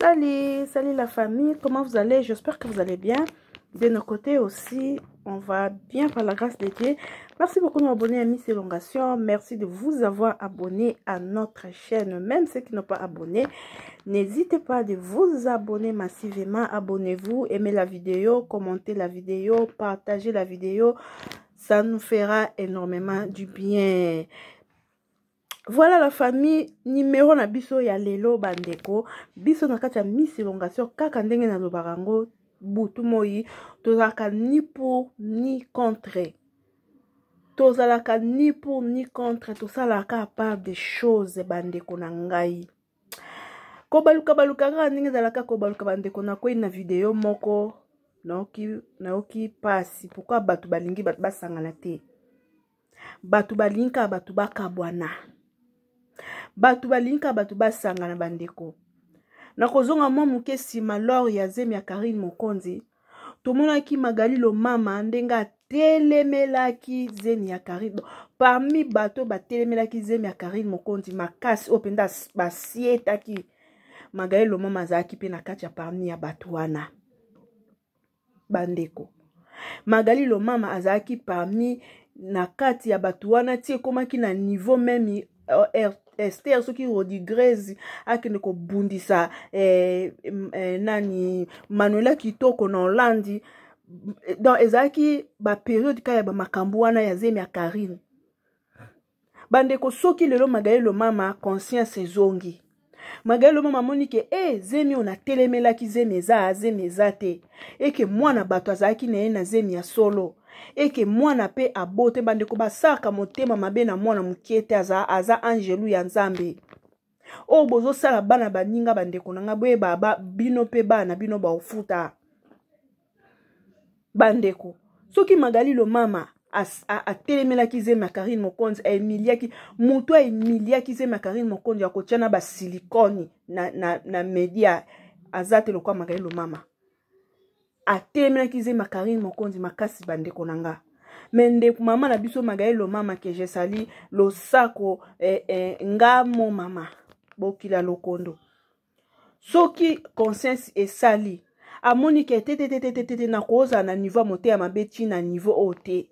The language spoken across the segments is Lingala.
Salut la famille, comment vous allez? J'espère que vous allez bien. De nos côtés aussi, on va bien par la grâce de Dieu. Merci beaucoup de m'abonner à Miss Elongation. Merci de vous avoir abonné à notre chaîne. Même ceux qui n'ont pas abonné, n'hésitez pas de vous abonner massivement. Abonnez-vous, aimez la vidéo, commentez la vidéo, partagez la vidéo. Ça nous fera énormément du bien. Voilà la famille numéro na biso ya lelo bandeko biso na kati ya Miss Elongation kaka ndenge na lobarango butu moi tozalaka ni pour ni contre tozalaka ni pour ni contre tosalaka à part des choses bandeko na ngai kobaluka kaka ndenge ezalaka kobaluka bandeko na kwei na video moko naoki pasi pourquoi batu balingi batu basangana te batu balinka batu bakabwana batu balinka batu basangana bandeko na kozonga mwa muke sima lor ya zemi ya Karine Mokonzi tomonaki Magali Lomama ndenga atelemelaki zemi ya Karine parmi bato batelemelaki zemi ya Karine Mokonzi makasi openda basietaki Magali Lomama azalaki pe na kati ya parmi ya bato wana bandeko Magali Lomama azalaki parmi na kati ya bato wana tie komaki na niveau meme Esther soki Rodigrezi akende ko bundisa nani Manuela Kitoko na Hollande donc ezaki ba période kaya ba makambo wana ya zemi ya Karine bandeko soki lelo Magali Lomama conscience ezongi Magali Lomama monike zemi ona telemelaki zemi eza te eke mwana bato azalaki na zemi ya solo eke mwana pe abote bandeko basaka motema mabe na mwana mukiete aza angelu ya nzambe o bozo sala bana baninga bandeko nanga boye baba bino pe bana bino ba ofuta bandeko soki Magali Lomama atelemelaki zemi ya Karine Mokonzi emiliaki zemi ya Karine Mokonzi akotiana ba silikoni na media azate lokwa Magali Lomama atelemelaki zemi ya Karine Mokonzi makasi bandeko nanga mende mama na biso Magali Lomama ke je sali losako ngamo mama bokila lokondo soki conscience esali amoni ke tete na koza na niveau moté mabe ti na niveau oté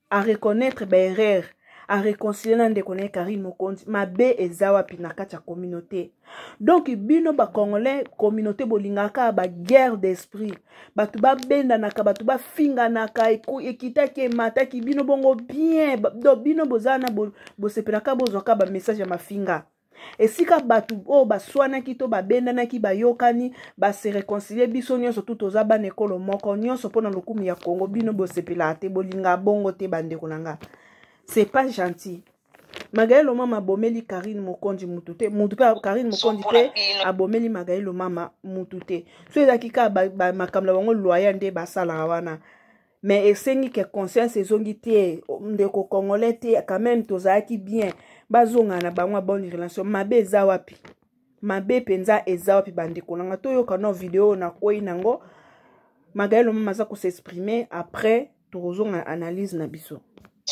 à reconnaître ba erreur à réconcilier na ndeko na Karine Mokonzi mabe ezawa pina kati ya communauté donc bino ba congolais communauté bolingaka ba guerre d'esprit batu ba benda naka batu ba finga naka ekitaki mataki bino bongo bien do bino bozana bosepelaka bozwaka ba message ya mafinga esika batu o baswanaki to babendanaki bayokani se réconcilier biso nyonso tout oza bana ekolo moko nyonso mpona lokumu ya Congo bino bosepela te bolinga bongo te bandeko nanga c'est pas gentil Magali Lomama abomeli Karine Mokonzi mutu te mutu pe Karine Mokonzi te abomeli Magali Lomama mutu te so ezaki ka makambo bango loya nde basala wana mais esengi ke conscience ezongi te ndeko congolais te quand même tozalaki bien bazonga na bango bonne relation mabe eza wapi mabe penza eza wapi bandeko nanga toyoka na video na koi nango Magali Lomama za ko s'exprimer après tozonga analyse na biso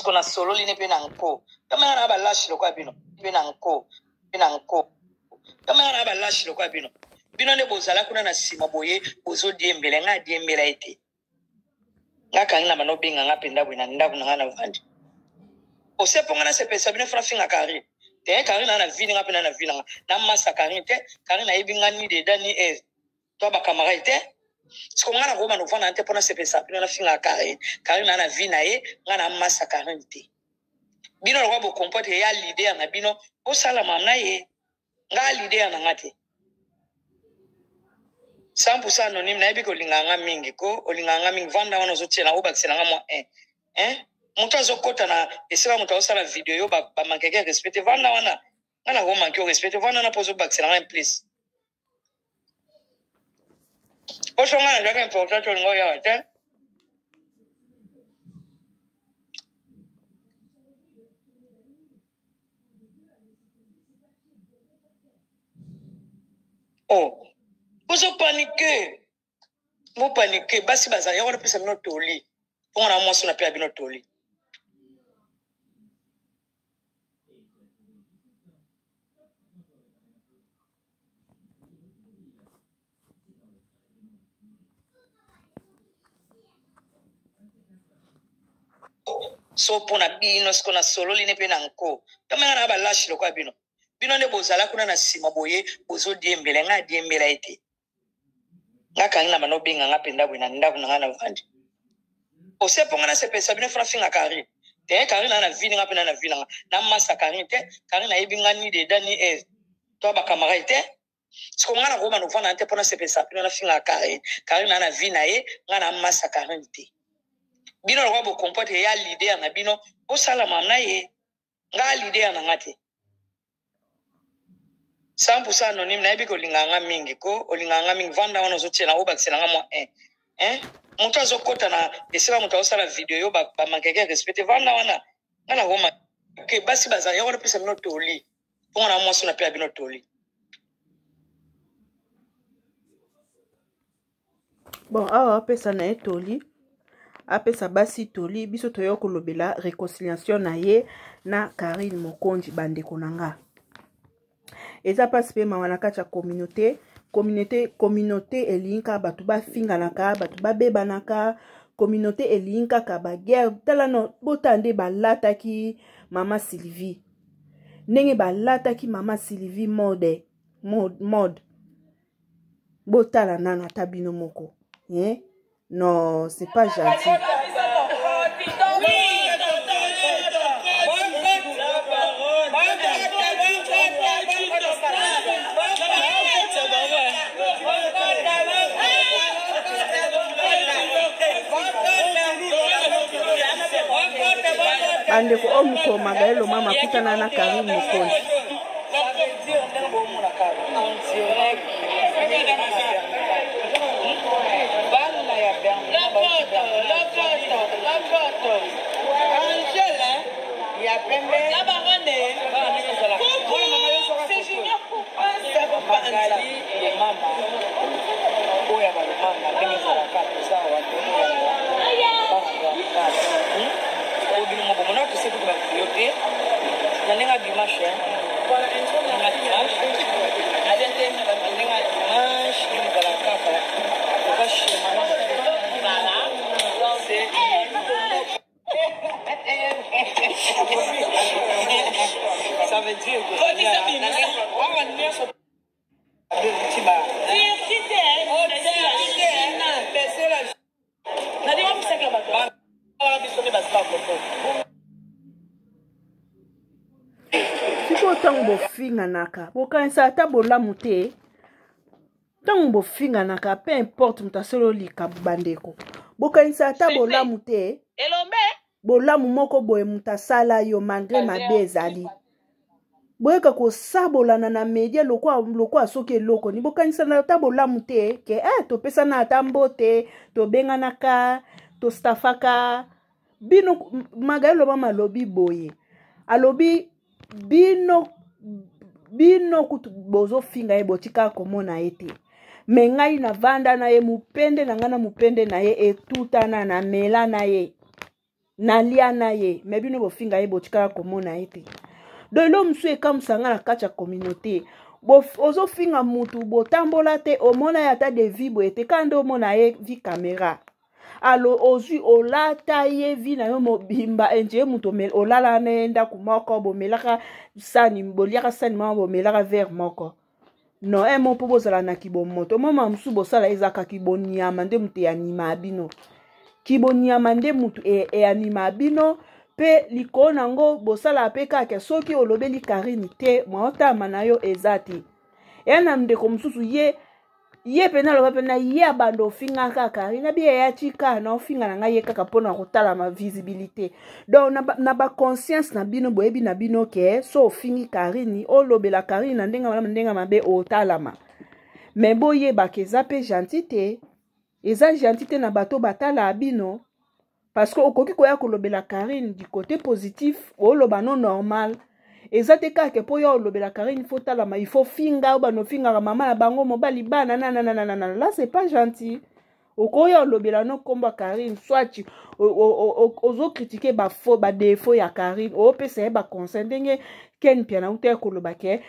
kona solo line pe na nko kama na ba lash lokwa bino pe na nko kama na ba lash lokwa bino ne bozala kuna na sima boye bozo diembele nga diembela ete nga kangina mano binga nga penda bwina ndaku nga na vandi o sepo nga na sepesa bino fra finga kari te kari na vini nga pena na vina nga na masa kari te kari na ibinga ni de dani to ba kamara te siko nga na goma no vana ante pona sepesa bino na finga kari na vina nga na masa kari te bino lokwa bo comporte ya leader na bino o sala mamna nga leader na ngate 100% anonyme na ebiko linganga mingi ko olinganga mingi vanda wana zotiela o bakisela nga mo mutu azokota na esika mutu osala video yo ba mankeke respecte vanda wana ngana go manke respecte vanda na pozo bakisela nga please o shonga na jaga important ngo ya wate Vous paniquez. Vous paniquez. Basi bazali. On a pu s'amener au toli. On a moins son appel à bien au toli. so pona bino siko na solo line pe na nko kama na ba lashi lokwa bino bino ne bozala kuna na sima boye bozo diembele nga diembela ete nga kanga mano binga nga penda bwina ndaku na na vandi o se ponga na se pesa bino fana finga kari te kari na vini nga pena na vina na masa kari te kari na ibinga ni de dani to ba kamara te siko nga na goma no fana te pona se pesa bino na finga kari na vina ye nga na masa kari te bino lo bo comporte ya leader na bino o sala mamna ye nga leader na ngate 100% anonyme na yebi ko linganga mingi ko olinganga mingi vanda wana zotie na obakisela nga mo mutu azokota na eseba mutu osala video yo ba mankeke respecte vanda wana ngala homa ke basi baza yo wana pesa bino toli ponga na mwaso na pe bino toli bon awa pesa na etoli apesa basi toli biso toyo kolobela réconciliation na ye na Karine Mokonzi bandeko nanga eza pasi pe mawa na kati ya communauté elinka batu bafinganaka batu babebanaka communauté elinka ka baguerre tala no botande balataki mama Sylvie ndenge balataki mama Sylvie mode botala nana tabino moko non c'est pas gentil. Bandeko omuko magaelo mama kutana na Karine Mokonzi ça veut dire siko tango bofinganaka bokanisa ata bolamu te tango bofinganaka peu importe mutasolo lika bandeko bokanisa ata bolamu te bolamu moko boye mutasala yo malgré mabe ezali boyeka kosabolana na media lokwa soki eloko ni bokanisa na ata bolamu te ke topesana ata mbote tobenganaka tostafaka bino magaelo mama alobi boye alobi bino kutu bozo finga ye botika komona ete me ngai na vanda na ye mupende na ngana mupende na ye etutana na mela na ye na lia na ye me bino bofinga ye botika komona ete dolo msu ekamusanga na kati ya communauté ozo finga mutu botambola te omona ya ata de vie boye te kande omona ye vi caméra alo ozwi olata ye vi na yo mobimba enje mutu olala na ndako moko bomelaka sani boliaka sani mama bomelaka verre moko no mo po bozala na kibomoto mama msu bosala ezaka kiboniama nde mutu eanima abino kiboniama nde mutu eanima abino pe likolo nango bosala pe kaka soki olobeli Karine te mwaotama na yo eza te yana ndeko mosusu ye pena loba pena ye abando finga kaka Karine bi ya chika na ofinga na ngai kaka pona kotala ma visibilité donc na ba conscience na bino boyebi na bino ke so fingi Karine olobela Karine na ndenga mabe otalama mais boye bakeza pe gentité eza gentité na bato batala abino parce que okoki koya kolobela Karine du côté positif oloba non normal ezate kaka po yo olobela Karine faut talama il faut finga ba no finga mama na bango mobali bana nanana là c'est pas gentil okoya olobela no komba Karine soit ozo critiquer ba faux ba défaut ya Karine o pesa ba conseil ndenge ken piana ute koloba ke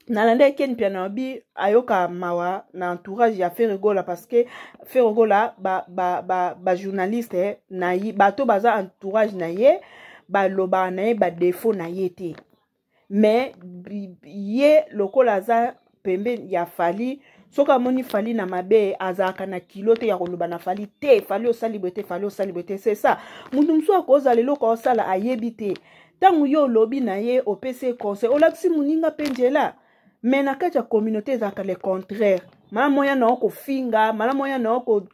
nalanda ken pia na bi ayoka mawa na entourage ya Ferregola parce que Ferregola ba journaliste na yi bato baza entourage na ye ba loba na ye ba défaut na ye te mais ye lokola za pembe ya Fally soka moni Fally na mabe azaka na kilo te ya koloba na Fally te Fally osali bote Fally osali bote c'est ça mutu musu akoza lelo ko osala ayebi te tangu yo lobi na ye opese conseil olakisi muninga penjela mais na kati ya communauté ezalaka le contraire mala moya na ko finga mala moya na ko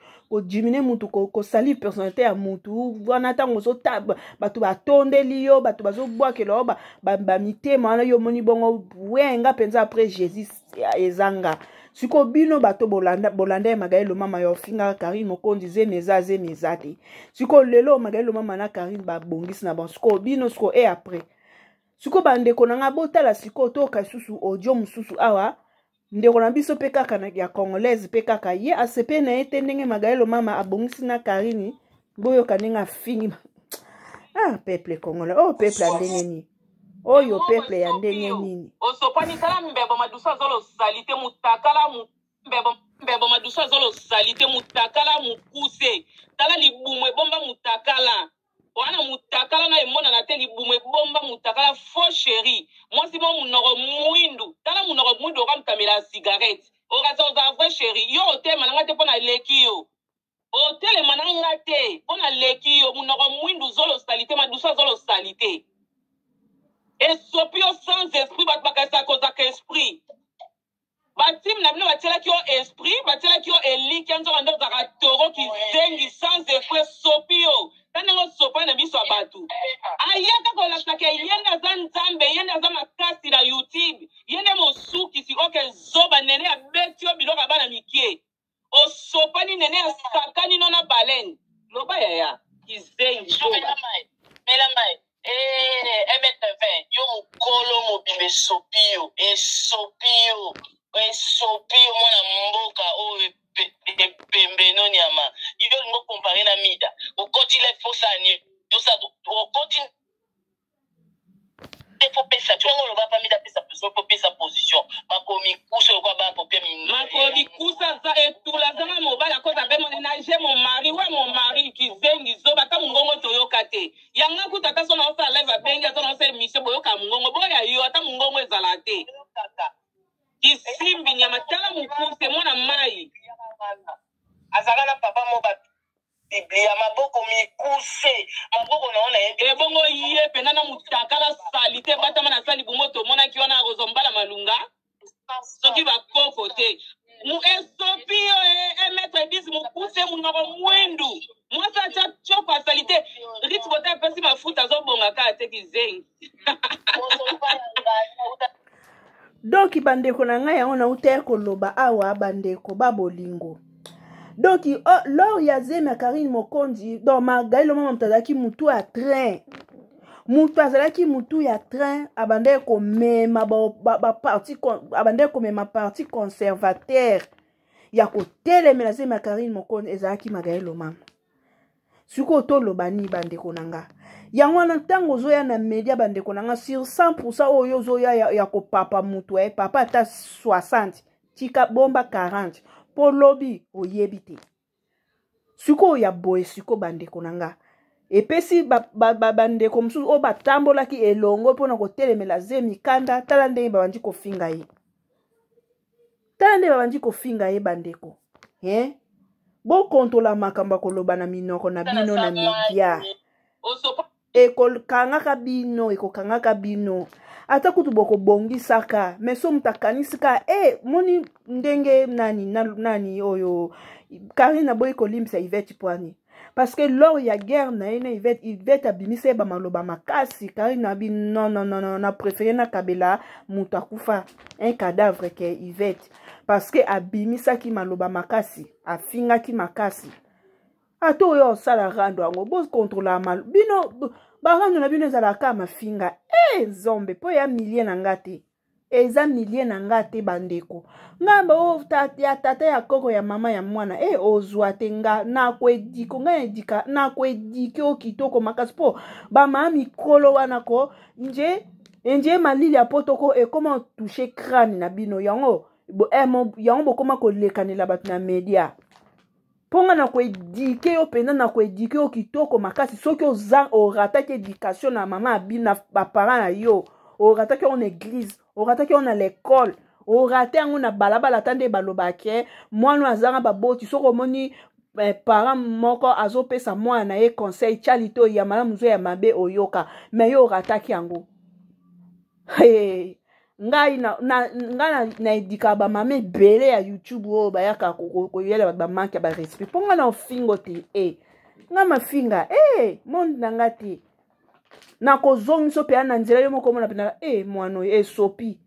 dimine mutu ko sali personnalité ya mutu wana tango zo tab batu batondeli yo batu bazobwakela yo ba mitema wana yo moni bongo wenga penza après Jésus ezanga siko bino bato bolanda Magaïlo mama yo finga Karine Mokonzi zemeza te siko lelo Magaïlo mama na Karine ba bongisi na bon siko bino siko et après siko bandeko nanga botala siko toka susu audio mususu awa ndeko na biso pe kaka na ya congolaise pe kaka ye asepe na ete ndenge Magaïlo mama abongisi na Karine boyo kanenga fingi peuple congolais peuple ndenge ni oyo peuple ya ndenge nini osopani tala mbebo madusa zolo salite mutakala mbebo madusa zolo salite mutakala mukuse tala libumwe bomba mutakala wana mutakala na emona na te libumwe bomba mutakala faux chéri mwasi mo munoko mwindu tala munoko mwindu okamkamela cigarette okaza oza vrai chéri yo otema nanga te pona leki yo otele mananga te pona leki yo munoko mwindu zolo salite madusa zolo salite et sopio sans esprit bakasa kozaka esprit batim na bino batela ki o esprit batela ki o eli kanzo ndo zaka toro ki zengi sans esprit sopio tanengo sopa na biso abatu ayaka ko la saka yenda za nzambe yenda za makasi na YouTube yenda mosuki sikoke zoba nene ya betio biloka bana mikie o sopa ni nene ya sakani nona baleine loba ya ki zengi mela mai M20 yo mukolo mobimbe sopio esopio mwana mboka oyo pembe no nyama yo ngo comparer na mida okoti le fosani yo sa okoti faut pesa tu ngo ba pa mida pesa pour pesa position makomi kuso kwa ba popia makomi kusa za etula za mobala ko za be mon nage mon mari ki zengi zo bata mungongo toyoka te yanga kutata sona osa leva benga sona osa mission boyoka mungongo boya yo ata mungongo ezala te kisimbi nyama tala mukuse mwana mai azakala papa mo ba Biblia maboko mikuse maboko naona yeye bongo yie penana mutakala salite bata mana sali bumoto mona kiona agozombala malunga soki ba koko te mu esopio maître 10 mukuse munoko mwendu mwasa cha chopa salite rit bota pesi mafuta zobonga ka te kizengi donc bandeko na ngai yango na uta koloba awa bandeko babolingo donc lors ya zema Karine Mokonzi donc Magaïlo mama mtazaki mutu ya train mutu azalaki mutu ya train abande ko mema ba parti abande ko mema parti conservateur ya ko telemela zema Karine Mokonzi ezalaki Magaïlo mama siko to lobani bandeko nanga yango na ntango zoya na media bandeko nanga sur 100% oyo zoya ya ko papa mutu papa ata 60 tika bomba 40 po lobi oyebi te siko ya boye siko bandeko nanga epesi bandeko mususu o batambolaki elongo pona kotelemela zemi kanda tala ndenge babandi kofinga ye bandeko bo kontola makamba koloba na minoko na bino na media ekokangaka bino ata kutu boko bongisaka meso mutakanisika moni ndenge nani oyo Karine boy kolimbisa Yvette Poani parce que lors ya guerre na ene Yvette abimise ba maloba makasi Karine abi non na préféré na kabela mutu akufa un cadavre que Yvette parce que abimisa ki maloba makasi afinga ki makasi ato yo sala rando ango bo contrôler mal bino barando na bino ezalaka mafinga zombe po ya milie na ngate eza milie na ngate bandeko ngamba tata ya koko ya mama ya mwana ozwa te nga na kwediko nga edika na kwediki okitoko makasi po ba mama mikolo wana ko nje Indie malili ya potoko et comment toucher crâne na bino yango yango bokoma kolekanela bato na media. Ponga na koedike yo pena na koedike yo kitoko makasi soki oza orataki éducation na mama abina ba parents na yo, orataki en église, orataki na l'école, orate yango na balabala tande balobake mwana azanga baboti soko omoni parent moko azopesa mwana na ye conseil chalito ya malamu zo ya mabe oyoka mais yo orataki yango. Hey, ngai na edika ba mame bele ya YouTube o bayaka koyela ba manke ba respect ponga na ofingo te nga mafinga monde nanga te na kozongiso pe na nzela yo moko mona pena mwano sopi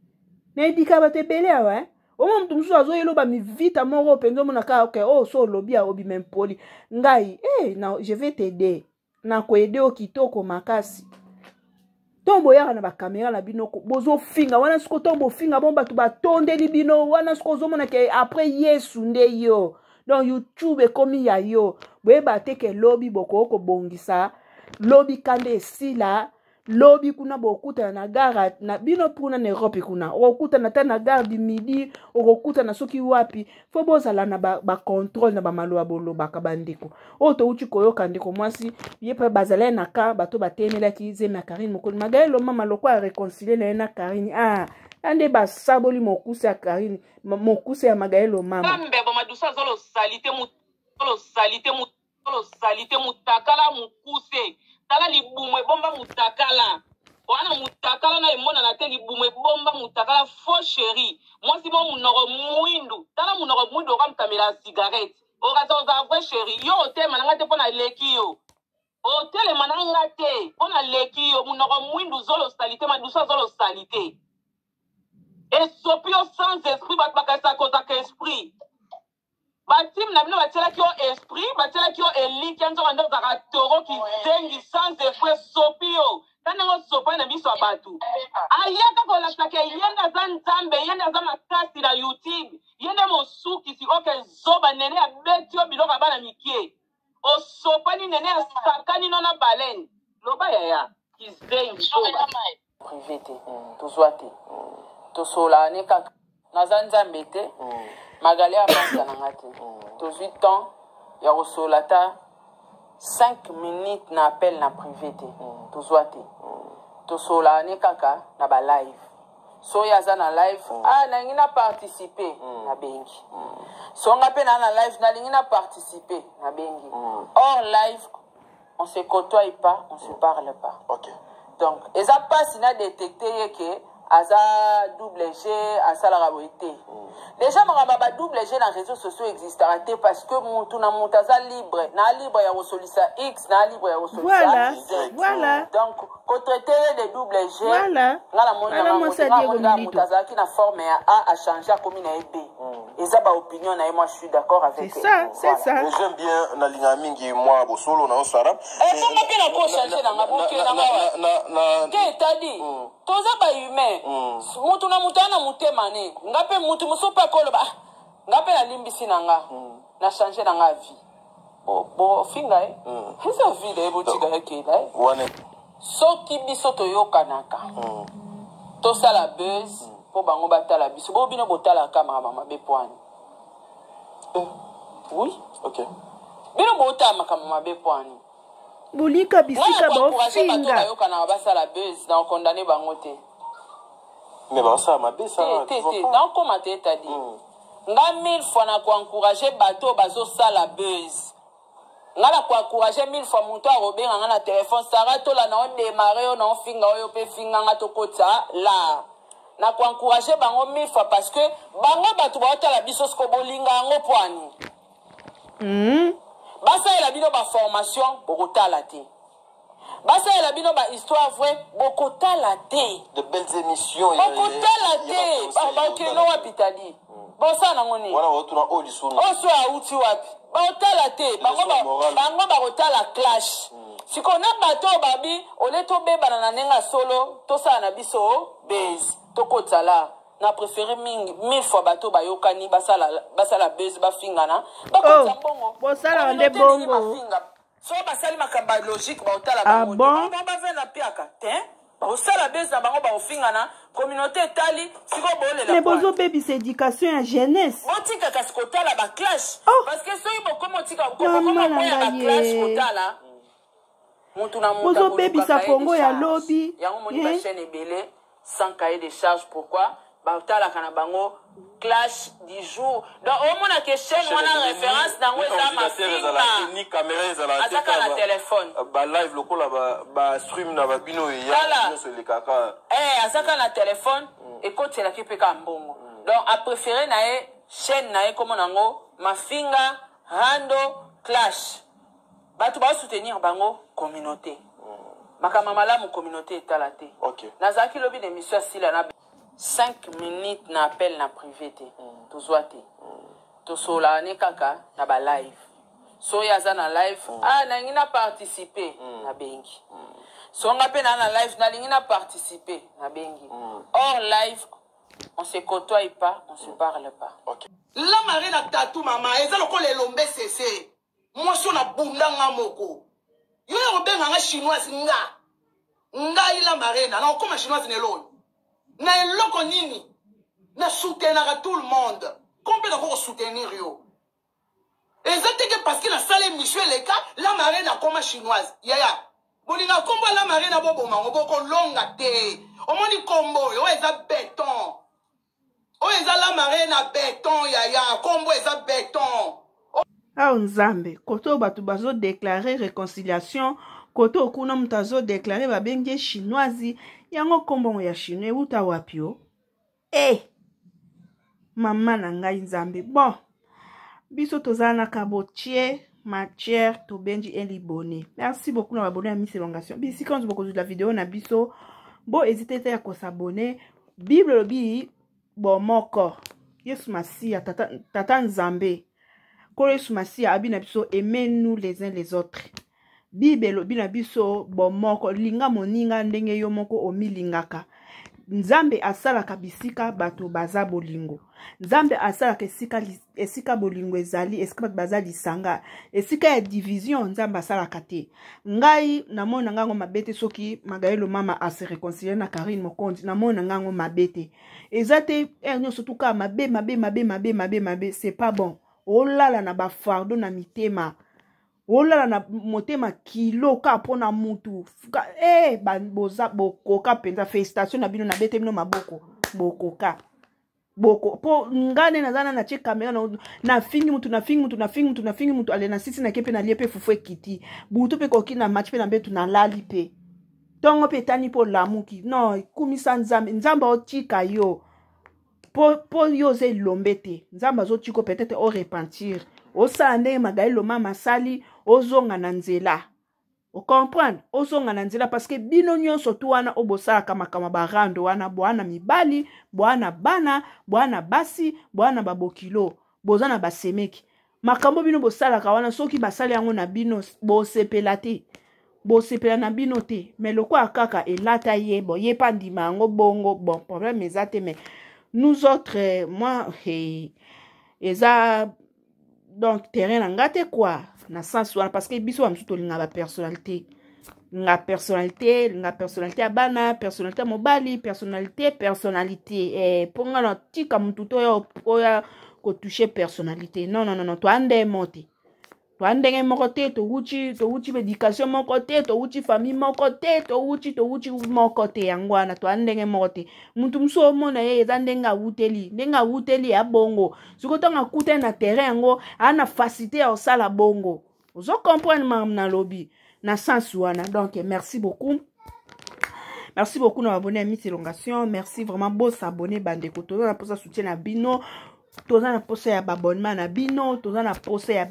na edika ba te bele awa omo mtu musu azo yelo ba mi vita moko penzo mona ka so lobia obi mempoli ngai je vais t'aider na ko aider o kitoko makasi. Tombo yaka na ba caméra na bino bozo finga wana siko tombo finga bomba tu ba tondeli bino wana siko zo mona ke après Yesu nde yo. Donc YouTube komi ya yo boye ba teke lobby boko ko bongisa lobby kande sila lobby kuna bokuta na gara na bino puna na Europe kuna okuta na ta na gare du midi okuta na soki wapi fo bozala na ba contrôle na ba maloa bolo bakabandiko oto uchi koyoka ndiko mwasi yepe bazala na ka bato batemela ki ze na Karine mokoni magaelo mama loko a réconcilier na Karine ande ba saboli mokuse ya Karine mokuse ya magaelo mama kambe bo madusa zolo salite mutakala mukuse tala libumwe bomba mutakala wana mutakala na emona na te libumwe bomba mutakala faux chéri moi si bon munoko mwindu tala munoko mwindu okamtamela cigarette okaza oza vrai chéri yo hotel mananga te pona leki yo hotel mananga te pona leki yo munoko mwindu zolo salite madusa zolo salite et sopio sans esprit bakasa koza ka esprit batim na bino batela ki o esprit batela ki o eli kanzo ndo za toro ki zengi sans effet sopio tanango sopa na biso abatu ayaka ko la take yenda za nzambe yenda za makasi na YouTube yenda mosuki si oke zoba nene ya betio biloko bana mikie o sopa ni nene ya sakani nona baleine loba ya ki zengi soba privé te tozwate tosola ne kaka naza nzambe te magali apanza na ngati 18 ans ya rosolata 5 minutes na appel na privé te tozwate tosola ne kaka na ba live so yaza na live na ngina participer na bengi so ngape na live na ngina participer na bengi hors live on se côtoie pas on se parle pas. OK. Donc eza pas na détecter que aza double G à la raboité. Déjà ma double G dans les réseaux sociaux existera parce que mon na montaza libre na libre ya rosolisa X na libre ya rosolisa voilà. Donc quand traiter des double G voilà. Ngala mona montaza qui na forme ya A a changer comme na B. Et ça ba opinion na moi je suis d'accord avec. C'est ça, c'est ça. J'aime bien na linga mingi moi bo solo na osara. Et ça n'a pas ko changer na ngaboke na ke tadi. Toza ba humain. Mutu na mutana mutema ne. Ngape mutu musopa koloba. Ngape na limbisi nanga. Na changer nanga vie. Bo finga Esa vie de botika hekela Wane. Soki biso toyoka naka. To sala buzz po bango batala biso. Bo bino botala kamera mama be poani. Oui, OK. Bino botama kama mabe poani. Bulika bisika ba finga. Yoka na basala buzz na condamner bango te. Mais bah ça m'a bien ça. Donc comment t'as dit nga 1000 fois na ko encourager bato bazo sala buzz. Nga la ko encourager 1000 fois monto a robert nga na téléphone sara to la na on démarrer na on finga oyo pe finga nga to kota la. Na ko encourager bango 1000 fois parce que bango bato ba otala biso sko bolinga ngo poani. Basa la bino ba formation bokotala te. Basa la bino ba histoire vraie bokotala te. De belles émissions. Bokotala te. Ba ke no wapitali. Bosa na ngoni. Voilà otuna olisuna. Oso a uti wapi. Bokotala te. Bango ba kotala clash. Sikona bato babi oleto beba na nenga solo to sa na biso base. To kotala. Na préféré 1000 fois bato bayokani basala base ba fingana. Bakotsa bongo. Bosala ande bongo. So basali makamba logique ba otala bango. Ba vena piaka te. baosala bese na bango baofingana communauté etali siko bolela mais bozobebisa éducation ya jeunesse botika kasi kotala baclash parce que soki bokoma otika ya baclash kotala mutu na mutu bozobebisa kongo ya lobi yango moni bachaîne ebele sans cahier de charge pourquoi batalaka na bango clash du jour donc omona ke chaîne wana référence nango eza mafinga azaka na telefone live lokola stream na babino nyonso elekaka azaka na telefone ekotelaki mpe ka mbongo donc apréféré na ye chaîne na ye komo nango mafinga rando clash bato basoutenir bango communauté makambo malamu communauté etala te nazalaki lobi na émission asila na 5 minutes na appel na privé te tozwa te tosola ne kaka na balive soki aza na live nalingi na participer na bengi songa mpe na live nalingi na participer na bengi hors live on se côtoie pas on se parle pas la marée na tatu mama eza lokola elombe sese mwasi na bundanga moko yo ya kobenga nga chinoise nga ila marena na okoma chinoise neloni na eloko nini na soutenaka tout le monde kompe na koko soutenir yo eza teke parce que na sala émission eleka la marena akoma chinoise yaya bolinga kombo la marena bobomango bokolonga te omoni kombo oyo eza béton oyo eza la marena béton yaya kombo eza béton ao nzambe koto bato bazodeklare réconciliation koto okuna moto azodeklare babengi chinoise yango kombongo ya chinois euta wapi o mama na ngai nzambe bon biso tozalaka botie matière tobenji elibone merci beaucoup na babone ya Miss Elongation bisika nzo bokozwi la vidéo na biso bo hésitez te ya kosabone bible lobi bomoko Yesu Masia tata nzambe Kolo Yesu Masia abina biso aimez-nous les uns les autres. Bible bina biso bomoko linga moninga ndenge yo moko omilingaka. Nzambe asalaka bisika bato baza bolingo. Nzambe asalaka esika bolingo ezali esika bato baza lisanga. Esika ya division nzambe asalaka te. Ngai namona ngango mabete soki Magaelo mama a se réconcilier na Karine Mokonzi namona ngango mabete. Ezate nyonso tuka mabe c'est pas bon. Olala na ba fardo na mitema. Olala na motema kilo ka pona mutu. Boza bokoka penza félicitation na bino na bete bino maboko. Bokoka. Boko po ngane na zana na check camera na fingi mutu ale na sisi na kepe na liepe fufwe kiti. Buto pe koki na match pe na betu na lali pe. Tongo pe tani po lamuki. No, kumisa nzamba otika yo. Po yo ze lombete nzamba zo chiko peut-être au repentir o sande Magaelo mama sali ozonga na nzela o comprendre ozonga na nzela parce que bino nyonso tu wana obosaka makama barando wana bwana mibali bwana bana bwana basi bwana babokilo bozana basemeki makambo bino bosalaka wana soki basali yango na bino bosepela te bosepela na bino te mais loko akaka elata yebo yepa ndima yango bongo bon problème ezate mais nous autres, moi, eza donc terrain ngate quoi, na sens parce que biso am suto linga ba personnalité, la personnalité abana, personnalité mobali, personnalité ponga na tika mututo ya ko toucher personnalité. Non, to ande monte. To andenge moko te to uchi éducation moko te to uchi famille moko te to uchi moko te yangwana to andenge moko te muntu mso mona ye eza ndenga wuteli ya bongo sikotonga kute na terrain yango ana facilité ya osala bongo ozo comprendre mam na lobi na sens wana donc merci beaucoup na abonné à Miss Elongation merci vraiment beau s'abonner bandeko to na posa soutien na bino toza na posa ya abonnement na bino toza na posa ya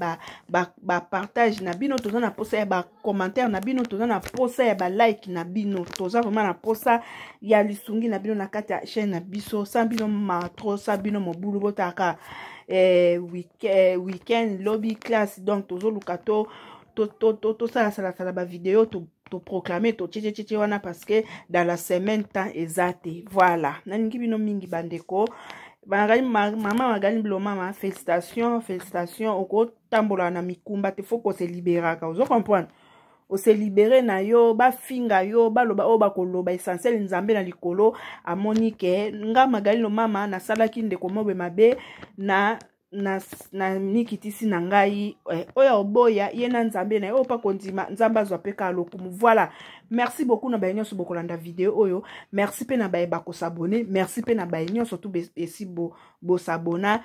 ba partage na bino toza na posa ya ba commentaire na bino toza na posa ya ba like na bino toza vraiment na posa ya lisungi na bino na kati ya chaîne na biso sa bino matro sa bino mobulu botaka weekend lobby class donc tozo lukato to sala ba vidéo to proclamer to tchétché wana parce que dans la semaine temps ezate voilà naningi bino mingi bandeko Maman Magali Bloma, félicitations, oko tambola na mikumba te faut qu'on se libère, vous comprenez? ose libéré na yo ba finga yo ba loba o ba koloba essentiel nzambe na likolo amoni ke nga Magali Lomama na salaki ndeko mobe mabe na nikitisi na ngai oya oboya ye na nzambe na yo pa kondima nzamba azwa peka lokumu. Voilà, merci beaucoup na baye nyonso bokolanda video oyo, merci pe na baye bako s'abonner, merci pe na baye nyonso tout esi bo s'abona.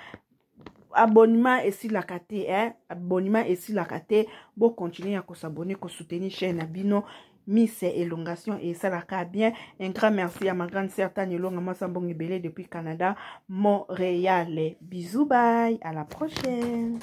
Abonnement esi la kate abonnement esi la kate bo continuer à s'abonner ko soutenir chaîne Bino Miss Elongation et ça la ka bien. Un grand merci à ma grande sœur Tanya Longa Masambong Ebele depuis Canada, Montréal. Bisous, bye, à la prochaine.